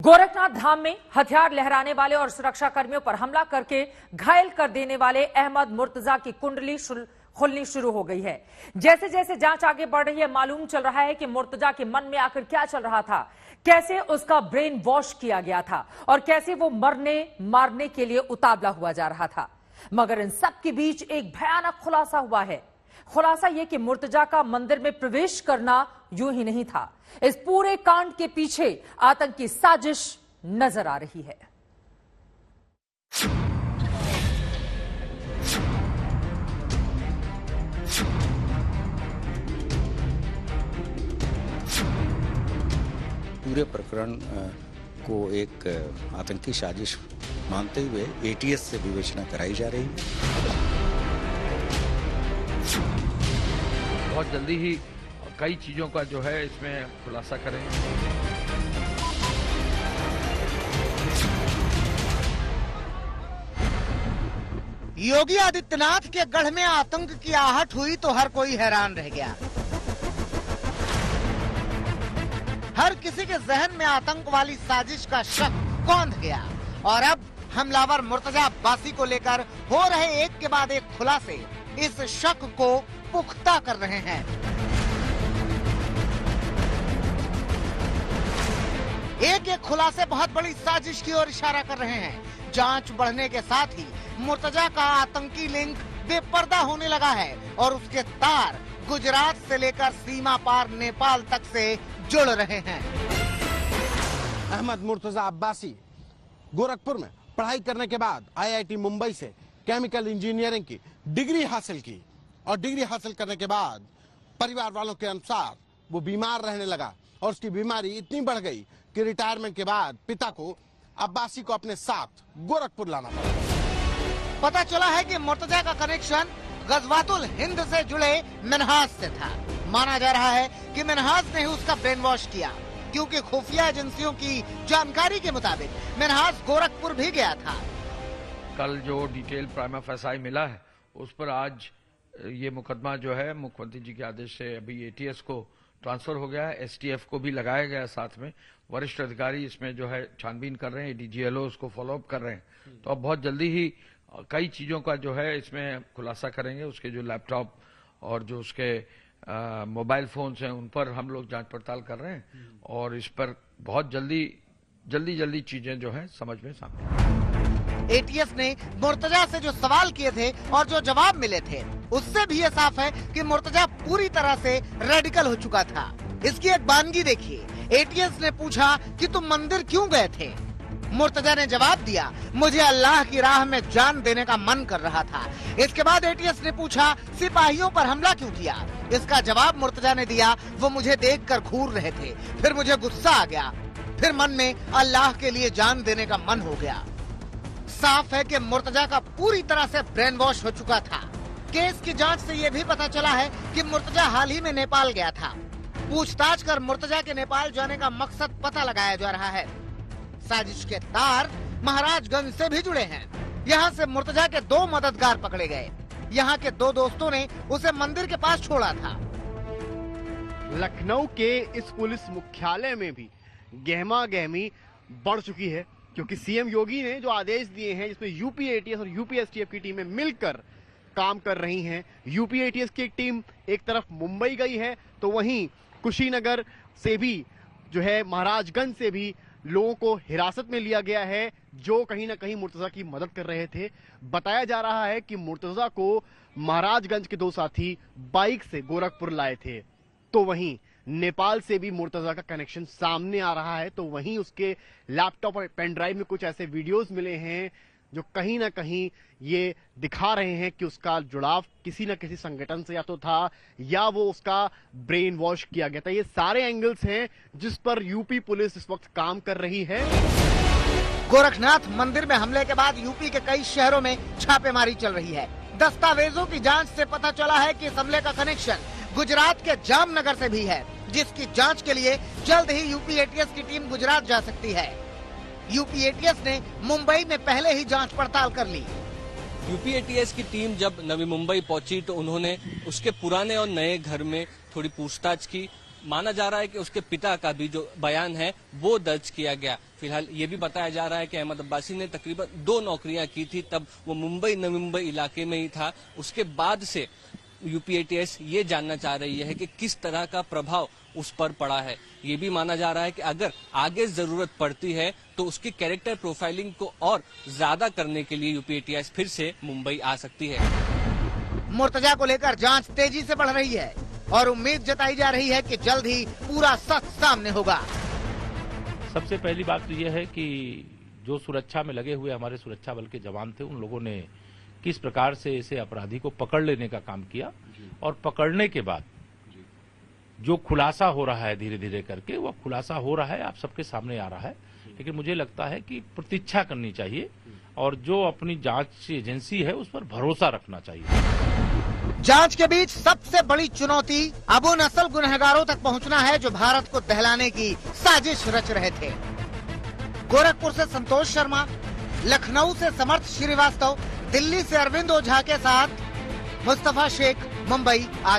गोरखनाथ धाम में हथियार लहराने वाले और सुरक्षा कर्मियों पर हमला करके घायल कर देने वाले अहमद मुर्तजा की कुंडली खुलनी शुरू हो गई है। जैसे जैसे जांच आगे बढ़ रही है, मालूम चल रहा है कि मुर्तजा के मन में आखिर क्या चल रहा था, कैसे उसका ब्रेन वॉश किया गया था और कैसे वो मरने मारने के लिए उतावला हुआ जा रहा था। मगर इन सब के बीच एक भयानक खुलासा हुआ है। खुलासा यह कि मुर्तजा का मंदिर में प्रवेश करना यूं ही नहीं था। इस पूरे कांड के पीछे आतंकी साजिश नजर आ रही है। पूरे प्रकरण को एक आतंकी साजिश मानते हुए एटीएस से विवेचना कराई जा रही है। बहुत जल्दी ही कई चीजों का जो है इसमें खुलासा करेंगे। योगी आदित्यनाथ के गढ़ में आतंक की आहट हुई तो हर कोई हैरान रह गया। हर किसी के जहन में आतंक वाली साजिश का शक कौंध गया और अब हमलावर मुर्तजा अब्बासी को लेकर हो रहे एक के बाद एक खुलासे इस शक को पुख्ता कर रहे हैं। एक एक खुलासे बहुत बड़ी साजिश की ओर इशारा कर रहे हैं। जांच बढ़ने के साथ ही मुर्तजा का आतंकी लिंक बेपर्दा होने लगा है और उसके तार गुजरात से लेकर सीमा पार नेपाल तक से जुड़ रहे हैं। अहमद मुर्तजा अब्बासी गोरखपुर में पढ़ाई करने के बाद आईआईटी मुंबई से केमिकल इंजीनियरिंग की डिग्री हासिल की और डिग्री हासिल करने के बाद परिवार वालों के अनुसार वो बीमार रहने लगा और उसकी बीमारी इतनी बढ़ गई कि रिटायरमेंट के बाद पिता को अब्बासी को अपने साथ गोरखपुर लाना पड़ा। पता चला है कि मुर्तजा का कनेक्शन गजवातुल हिंद से जुड़े मिन्हाज से था। माना जा रहा है कि मिन्हाज ने ही उसका ब्रेन वॉश किया, क्योंकि खुफिया एजेंसियों की जानकारी के मुताबिक मिन्हाज गोरखपुर भी गया था। कल जो डिटेल प्राइमा फेसाई मिला है उस पर आज ये मुकदमा जो है मुख्यमंत्री जी के आदेश से अभी एटीएस को ट्रांसफर हो गया है। एसटीएफ को भी लगाया गया है, साथ में वरिष्ठ अधिकारी इसमें जो है छानबीन कर रहे हैं, डीजीएलओ उसको फॉलोअप कर रहे हैं। तो अब बहुत जल्दी ही कई चीजों का जो है इसमें खुलासा करेंगे। उसके जो लैपटॉप और जो उसके मोबाइल फोन्स हैं उन पर हम लोग जांच पड़ताल कर रहे हैं और इस पर बहुत जल्दी चीजें जो है समझ में सामने। एटीएस ने मुर्तजा से जो सवाल किए थे और जो जवाब मिले थे उससे भी ये साफ है कि मुर्तजा पूरी तरह से रेडिकल हो चुका था। इसकी एक बानगी देखिए। एटीएस ने पूछा कि तुम मंदिर क्यों गए थे? मुर्तजा ने जवाब दिया, मुझे अल्लाह की राह में जान देने का मन कर रहा था। इसके बाद एटीएस ने पूछा, सिपाहियों पर हमला क्यों किया? इसका जवाब मुर्तजा ने दिया, वो मुझे देखकर घूर रहे थे, फिर मुझे गुस्सा आ गया, फिर मन में अल्लाह के लिए जान देने का मन हो गया। साफ है कि मुर्तजा का पूरी तरह से ब्रेन वॉश हो चुका था। केस की जांच से ये भी पता चला है कि मुर्तजा हाल ही में नेपाल गया था। पूछताछ कर मुर्तजा के नेपाल जाने का मकसद पता लगाया जा रहा है। साजिश के तार महाराजगंज से भी जुड़े हैं। यहाँ से मुर्तजा के 2 मददगार पकड़े गए। यहाँ के 2 दोस्तों ने उसे मंदिर के पास छोड़ा था। लखनऊ के इस पुलिस मुख्यालय में भी गहमा गहमी बढ़ चुकी है, क्योंकि सीएम योगी ने जो आदेश दिए हैं जिसमें यूपी एटीएस और यूपी एसटीएफ की टीमें मिलकर काम कर रही हैं। यूपी एटीएस की एक टीम एक तरफ मुंबई गई है तो वहीं कुशीनगर से भी जो है महाराजगंज से भी लोगों को हिरासत में लिया गया है, जो कहीं ना कहीं मुर्तजा की मदद कर रहे थे। बताया जा रहा है कि मुर्तजा को महाराजगंज के 2 साथी बाइक से गोरखपुर लाए थे। तो वहीं नेपाल से भी मुर्तजा का कनेक्शन सामने आ रहा है। तो वहीं उसके लैपटॉप और पेन ड्राइव में कुछ ऐसे वीडियोस मिले हैं जो कहीं ना कहीं ये दिखा रहे हैं कि उसका जुड़ाव किसी न किसी संगठन से या तो था या वो उसका ब्रेन वॉश किया गया था। ये सारे एंगल्स हैं जिस पर यूपी पुलिस इस वक्त काम कर रही है। गोरखनाथ मंदिर में हमले के बाद यूपी के कई शहरों में छापेमारी चल रही है। दस्तावेजों की जांच से पता चला है कि इस हमले का कनेक्शन गुजरात के जामनगर से भी है, जिसकी जांच के लिए जल्द ही यूपी एटीएस की टीम गुजरात जा सकती है। यूपी एटीएस ने मुंबई में पहले ही जांच पड़ताल कर ली। यूपी एटीएस की टीम जब नवी मुंबई पहुंची तो उन्होंने उसके पुराने और नए घर में थोड़ी पूछताछ की माना जा रहा है कि उसके पिता का भी जो बयान है वो दर्ज किया गया। फिलहाल ये भी बताया जा रहा है कि अहमद अब्बासी ने तकरीबन 2 नौकरियां की थी, तब वो मुंबई नवी मुंबई इलाके में ही था। उसके बाद से यूपीएटीएस ये जानना चाह रही है कि किस तरह का प्रभाव उस पर पड़ा है। ये भी माना जा रहा है कि अगर आगे जरूरत पड़ती है तो उसकी कैरेक्टर प्रोफाइलिंग को और ज्यादा करने के लिए यूपीएटीएस फिर से मुंबई आ सकती है। मुर्तजा को लेकर जांच तेजी से बढ़ रही है और उम्मीद जताई जा रही है कि जल्द ही पूरा सच सामने होगा। सबसे पहली बात तो यह है कि जो सुरक्षा में लगे हुए हमारे सुरक्षा बल के जवान थे, उन लोगों ने किस प्रकार से इसे अपराधी को पकड़ लेने का काम किया और पकड़ने के बाद जो खुलासा हो रहा है धीरे धीरे करके, वह खुलासा हो रहा है, आप सबके सामने आ रहा है। लेकिन मुझे लगता है कि प्रतीक्षा करनी चाहिए और जो अपनी जांच एजेंसी है उस पर भरोसा रखना चाहिए। जांच के बीच सबसे बड़ी चुनौती अब उन असल गुनहगारों तक पहुंचना है जो भारत को दहलाने की साजिश रच रहे थे। गोरखपुर से संतोष शर्मा, लखनऊ से समर्थ श्रीवास्तव, दिल्ली से अरविंद ओझा के साथ मुस्तफा शेख, मुंबई आज।